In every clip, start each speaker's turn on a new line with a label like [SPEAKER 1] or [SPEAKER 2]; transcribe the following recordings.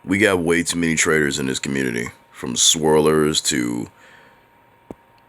[SPEAKER 1] We got way too many traitors in this community, from swirlers to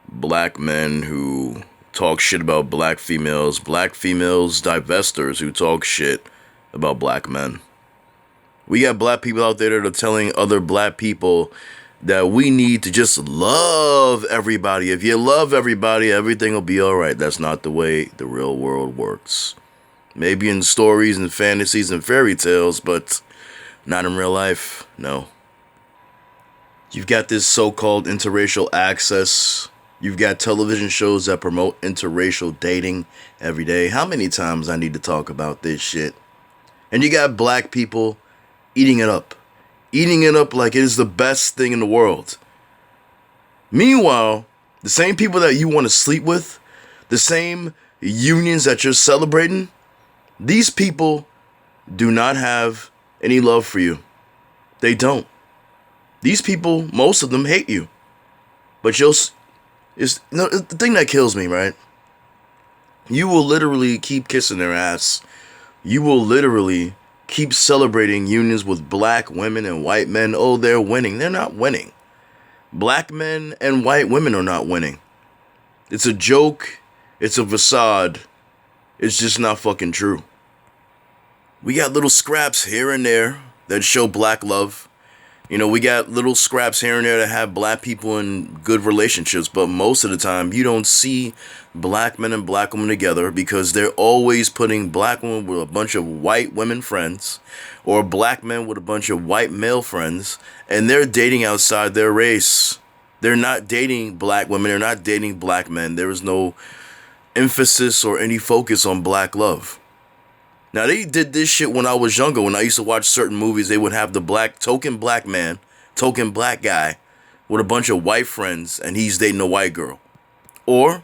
[SPEAKER 1] black men who talk shit about black females divestors who talk shit about black men. We got black people out there that are telling other black people that we need to just love everybody. If you love everybody, everything will be alright. That's not the way the real world works. Maybe in stories and fantasies and fairy tales, but not in real life, no. You've got this so-called interracial access. You've got television shows that promote interracial dating every day. How many times I need to talk about this shit? And you got black people eating it up. Eating it up like it is the best thing in the world. Meanwhile, the same people that you want to sleep with, the same unions that you're celebrating, these people do not have any love for you. They don't. These people, most of them hate you. But the thing that kills me, right? You will literally keep kissing their ass. You will literally keep celebrating unions with black women and white men. Oh, they're winning. They're not winning. Black men and white women are not winning. It's a joke. It's a facade. It's just not fucking true. We got little scraps here and there that show black love. You know, we got little scraps here and there that have black people in good relationships, but most of the time you don't see black men and black women together because they're always putting black women with a bunch of white women friends or black men with a bunch of white male friends, and they're dating outside their race. They're not dating black women. They're not dating black men. There is no emphasis or any focus on black love. Now, they did this shit when I was younger. When I used to watch certain movies, they would have the token black man, token black guy with a bunch of white friends, and he's dating a white girl. Or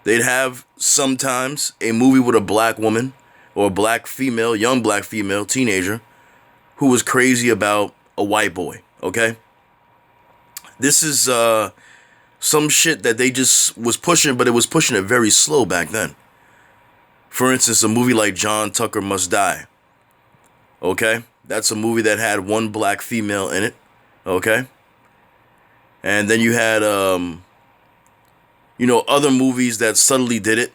[SPEAKER 1] they'd have sometimes a movie with a black woman or a black female, young black female, teenager, who was crazy about a white boy, okay? This is some shit that they just was pushing, but it was pushing it very slow back then. For instance, a movie like John Tucker Must Die. Okay? That's a movie that had one black female in it. Okay? And then you had, other movies that subtly did it.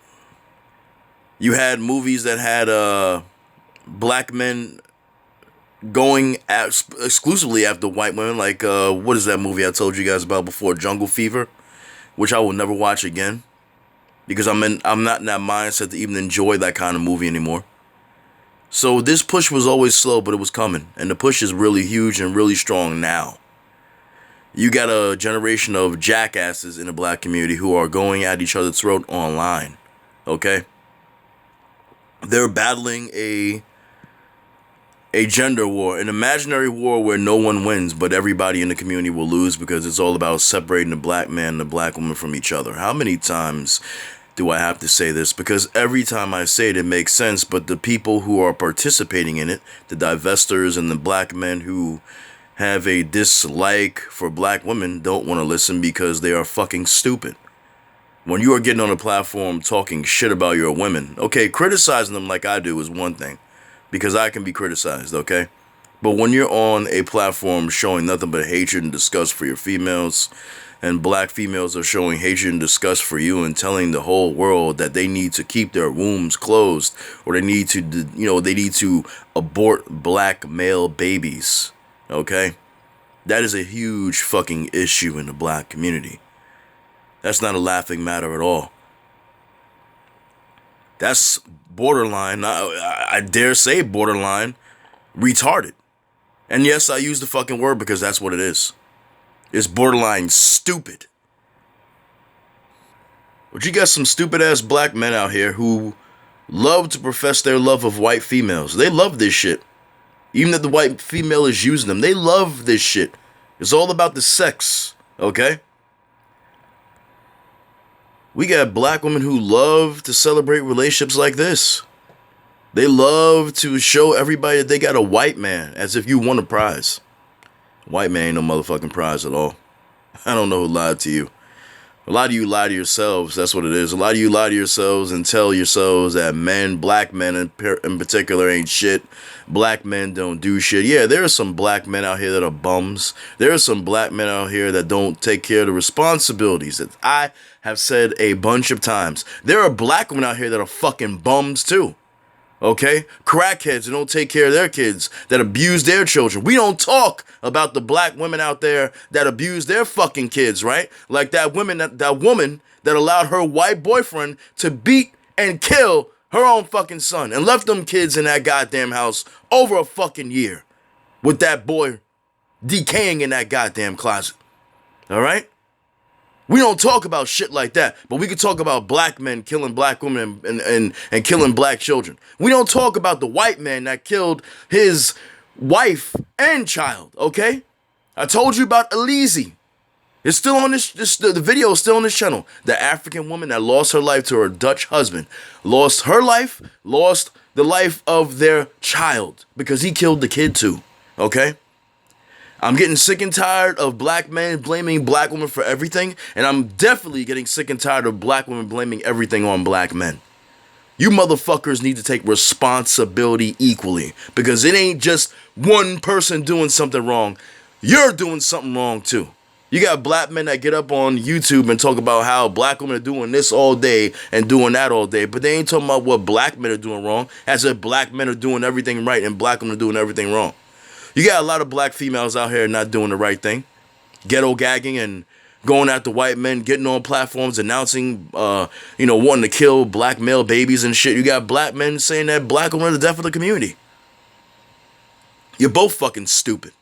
[SPEAKER 1] You had movies that had black men going exclusively after white women. Like, what is that movie I told you guys about before? Jungle Fever, which I will never watch again. Because I'm not in that mindset to even enjoy that kind of movie anymore. So this push was always slow, but it was coming. And the push is really huge and really strong now. You got a generation of jackasses in the black community who are going at each other's throat online. Okay? They're battling a gender war, an imaginary war where no one wins, but everybody in the community will lose because it's all about separating the black man and the black woman from each other. How many times do I have to say this? Because every time I say it, it makes sense, but the people who are participating in it, the divestors and the black men who have a dislike for black women, don't want to listen because they are fucking stupid. When you are getting on a platform talking shit about your women, okay, criticizing them like I do is one thing, because I can be criticized, okay? But when you're on a platform showing nothing but hatred and disgust for your females, and black females are showing hatred and disgust for you and telling the whole world that they need to keep their wombs closed, or they need to abort black male babies, okay? That is a huge fucking issue in the black community. That's not a laughing matter at all. That's borderline, I dare say borderline, retarded. And yes, I use the fucking word because that's what it is. It's borderline stupid. But you got some stupid ass black men out here who love to profess their love of white females. They love this shit. Even if the white female is using them, they love this shit. It's all about the sex, okay? We got black women who love to celebrate relationships like this. They love to show everybody that they got a white man as if you won a prize. White man ain't no motherfucking prize at all. I don't know who lied to you. A lot of you lie to yourselves. That's what it is. A lot of you lie to yourselves and tell yourselves that men, black men in particular, ain't shit. Black men don't do shit. Yeah, there are some black men out here that are bums. There are some black men out here that don't take care of the responsibilities that I have said a bunch of times. There are black women out here that are fucking bums too. Okay? Crackheads that don't take care of their kids, that abuse their children. We don't talk about the black women out there that abuse their fucking kids, right? Like that woman that allowed her white boyfriend to beat and kill her own fucking son and left them kids in that goddamn house over a fucking year with that boy decaying in that goddamn closet. All right? We don't talk about shit like that, but we could talk about black men killing black women and killing black children. We don't talk about the white man that killed his wife and child, okay? I told you about Elise. It's still on the video is still on this channel. The African woman that lost her life to her Dutch husband. Lost her life, lost the life of their child because he killed the kid too, okay? I'm getting sick and tired of black men blaming black women for everything, and I'm definitely getting sick and tired of black women blaming everything on black men. You motherfuckers need to take responsibility equally, because it ain't just one person doing something wrong. You're doing something wrong too. You got black men that get up on YouTube and talk about how black women are doing this all day and doing that all day, but they ain't talking about what black men are doing wrong, as if black men are doing everything right and black women are doing everything wrong. You got a lot of black females out here not doing the right thing, ghetto gagging and going after white men, getting on platforms, announcing, wanting to kill black male babies and shit. You got black men saying that black women are the death of the community. You're both fucking stupid.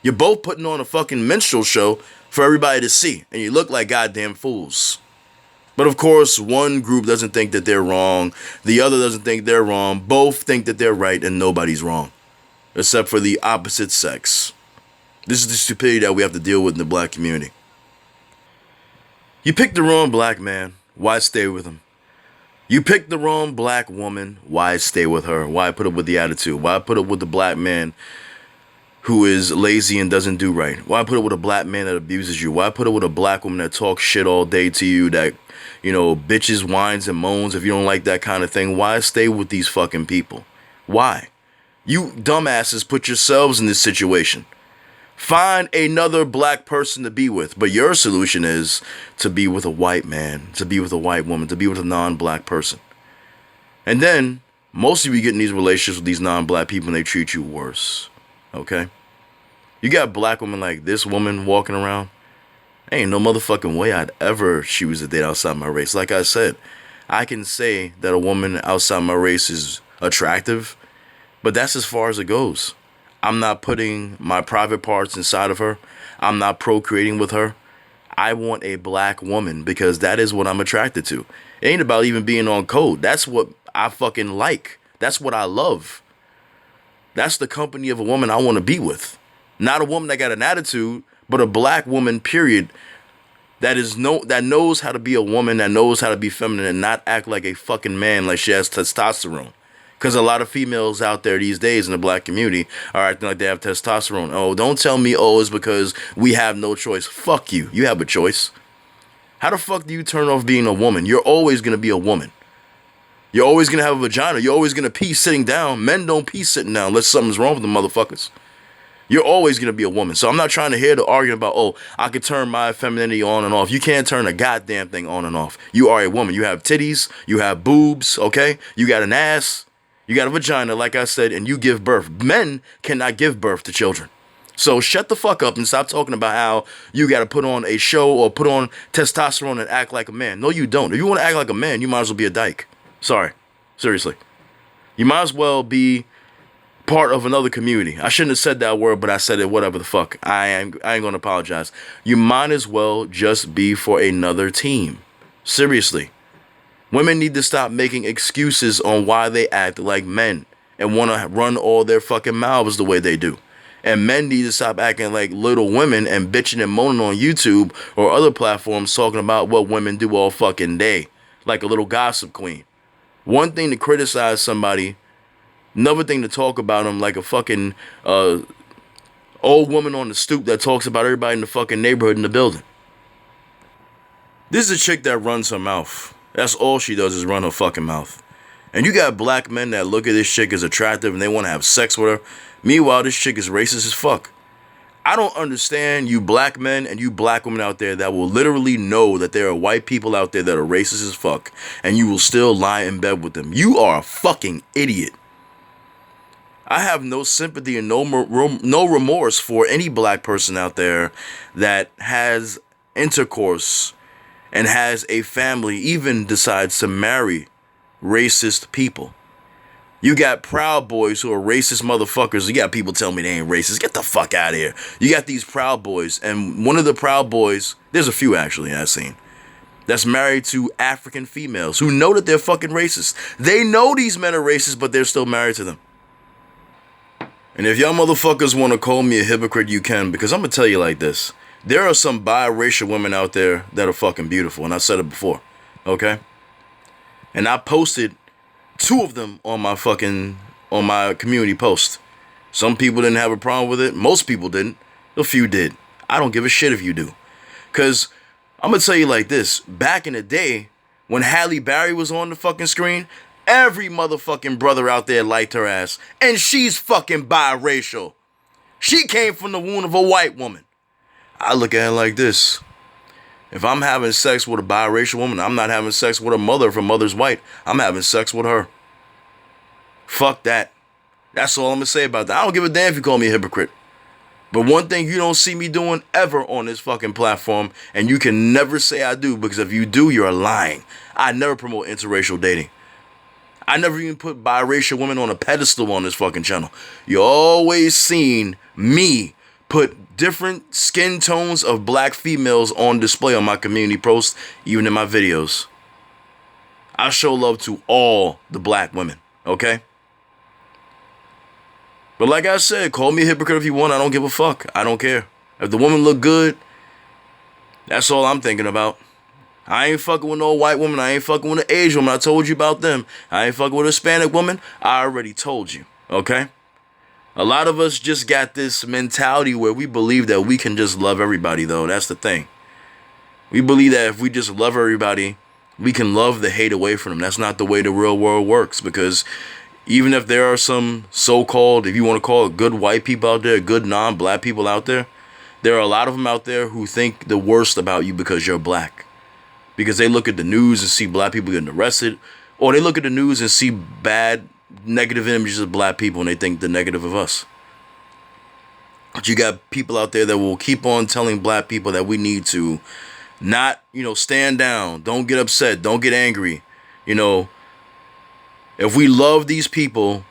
[SPEAKER 1] You're both putting on a fucking minstrel show for everybody to see, and you look like goddamn fools. But of course, one group doesn't think that they're wrong, the other doesn't think they're wrong, both think that they're right, and nobody's wrong. Except for the opposite sex. This is the stupidity that we have to deal with in the black community. You picked the wrong black man, why stay with him? You picked the wrong black woman, why stay with her? Why put up with the attitude? Why put up with the black man who is lazy and doesn't do right? Why put up with a black man that abuses you? Why put up with a black woman that talks shit all day to you, that, bitches, whines, and moans if you don't like that kind of thing? Why stay with these fucking people? Why? You dumbasses put yourselves in this situation. Find another black person to be with. But your solution is to be with a white man, to be with a white woman, to be with a non-black person. And then, most of you get in these relationships with these non-black people and they treat you worse. Okay? You got black women like this woman walking around. Ain't no motherfucking way I'd ever choose a date outside my race. Like I said, I can say that a woman outside my race is attractive, but that's as far as it goes. I'm not putting my private parts inside of her. I'm not procreating with her. I want a black woman because that is what I'm attracted to. It ain't about even being on code. That's what I fucking like. That's what I love. That's the company of a woman I want to be with. Not a woman that got an attitude, but a black woman, period, that knows how to be a woman, that knows how to be feminine and not act like a fucking man like she has testosterone. Because a lot of females out there these days in the black community are acting like they have testosterone. Oh, don't tell me, it's because we have no choice. Fuck you. You have a choice. How the fuck do you turn off being a woman? You're always going to be a woman. You're always going to have a vagina. You're always going to pee sitting down. Men don't pee sitting down unless something's wrong with them motherfuckers. You're always going to be a woman. So I'm not trying to hear the argument about, I could turn my femininity on and off. You can't turn a goddamn thing on and off. You are a woman. You have titties. You have boobs, okay? You got an ass. You got a vagina, like I said, and you give birth. Men cannot give birth to children. So shut the fuck up and stop talking about how you got to put on a show or put on testosterone and act like a man. No, you don't. If you want to act like a man, you might as well be a dyke. Sorry. Seriously. You might as well be part of another community. I shouldn't have said that word, but I said it, whatever the fuck. I ain't going to apologize. You might as well just be for another team. Seriously. Women need to stop making excuses on why they act like men and want to run all their fucking mouths the way they do. And men need to stop acting like little women and bitching and moaning on YouTube or other platforms talking about what women do all fucking day, like a little gossip queen. One thing to criticize somebody, another thing to talk about them like a fucking old woman on the stoop that talks about everybody in the fucking neighborhood in the building. This is a chick that runs her mouth. That's all she does is run her fucking mouth. And you got black men that look at this chick as attractive and they want to have sex with her. Meanwhile, this chick is racist as fuck. I don't understand you black men and you black women out there that will literally know that there are white people out there that are racist as fuck, and you will still lie in bed with them. You are a fucking idiot. I have no sympathy and no remorse for any black person out there that has intercourse and has a family, even decides to marry racist people. You got Proud Boys who are racist motherfuckers. You got people telling me they ain't racist. Get the fuck out of here. You got these Proud Boys, and one of the Proud Boys, there's a few actually I've seen, that's married to African females who know that they're fucking racist. They know these men are racist, but they're still married to them. And if y'all motherfuckers want to call me a hypocrite, you can, because I'm going to tell you like this. There are some biracial women out there that are fucking beautiful, and I said it before, okay? And I posted 2 of them on my community post. Some people didn't have a problem with it. Most people didn't. A few did. I don't give a shit if you do. Because I'm going to tell you like this. Back in the day, when Halle Berry was on the fucking screen, every motherfucking brother out there liked her ass. And she's fucking biracial. She came from the womb of a white woman. I look at it like this. If I'm having sex with a biracial woman, I'm not having sex with her mother if her mother's white. I'm having sex with her. Fuck that. That's all I'm going to say about that. I don't give a damn if you call me a hypocrite. But one thing you don't see me doing ever on this fucking platform, and you can never say I do, because if you do, you're lying. I never promote interracial dating. I never even put biracial women on a pedestal on this fucking channel. You always seen me put different skin tones of black females on display on my community posts, even in my videos. I show love to all the black women, okay? But like I said, call me a hypocrite if you want. I don't give a fuck. I don't care. If the woman look good, that's all I'm thinking about. I ain't fucking with no white woman. I ain't fucking with an Asian woman. I told you about them. I ain't fucking with a Hispanic woman. I already told you, okay? A lot of us just got this mentality where we believe that we can just love everybody, though. That's the thing. We believe that if we just love everybody, we can love the hate away from them. That's not the way the real world works, because even if there are some so-called, if you want to call it, good white people out there, good non-black people out there, there are a lot of them out there who think the worst about you because you're black. Because they look at the news and see black people getting arrested, or they look at the news and see bad, negative images of black people and they think the negative of us. But you got people out there that will keep on telling black people that we need to not, stand down, don't get upset, don't get angry. If we love these people,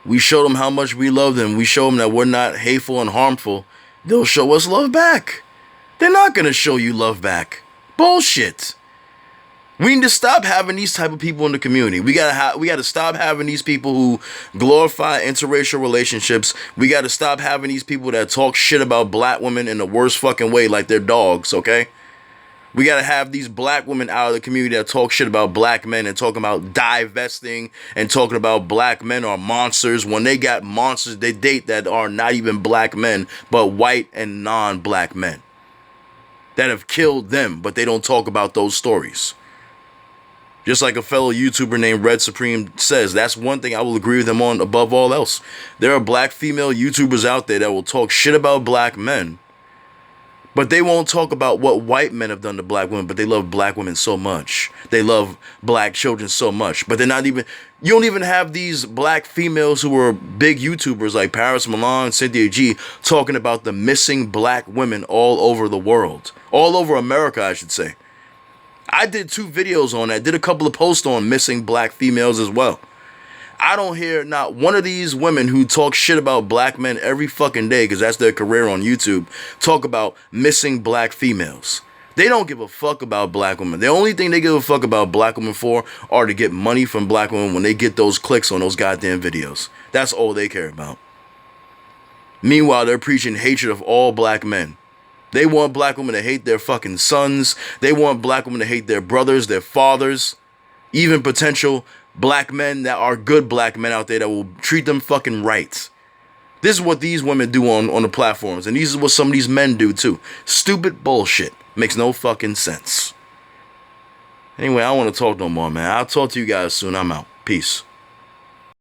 [SPEAKER 1] we show them how much we love them, we show them that we're not hateful and harmful, they'll show us love back. They're not going to show you love back. Bullshit. We need to stop having these type of people in the community. We gotta stop having these people who glorify interracial relationships. We gotta stop having these people that talk shit about black women in the worst fucking way, like they're dogs, okay? We gotta have these black women out of the community that talk shit about black men and talking about divesting and talking about black men are monsters when they got monsters they date that are not even black men, but white and non-black men that have killed them, but they don't talk about those stories. Just like a fellow YouTuber named Red Supreme says, that's one thing I will agree with him on above all else. There are black female YouTubers out there that will talk shit about black men, but they won't talk about what white men have done to black women, but they love black women so much. They love black children so much, but they're not even, you don't even have these black females who are big YouTubers like Paris Milan, Cynthia G, talking about the missing black women all over the world. All over America, I should say. I did 2 videos on that, did a couple of posts on missing black females as well. I don't hear not one of these women who talk shit about black men every fucking day, because that's their career on YouTube, talk about missing black females. They don't give a fuck about black women. The only thing they give a fuck about black women for are to get money from black women when they get those clicks on those goddamn videos. That's all they care about. Meanwhile, they're preaching hatred of all black men. They want black women to hate their fucking sons. They want black women to hate their brothers, their fathers, even potential black men that are good black men out there that will treat them fucking right. This is what these women do on the platforms, and these is what some of these men do too. Stupid bullshit. Makes no fucking sense. Anyway, I don't want to talk no more, man. I'll talk to you guys soon. I'm out. Peace.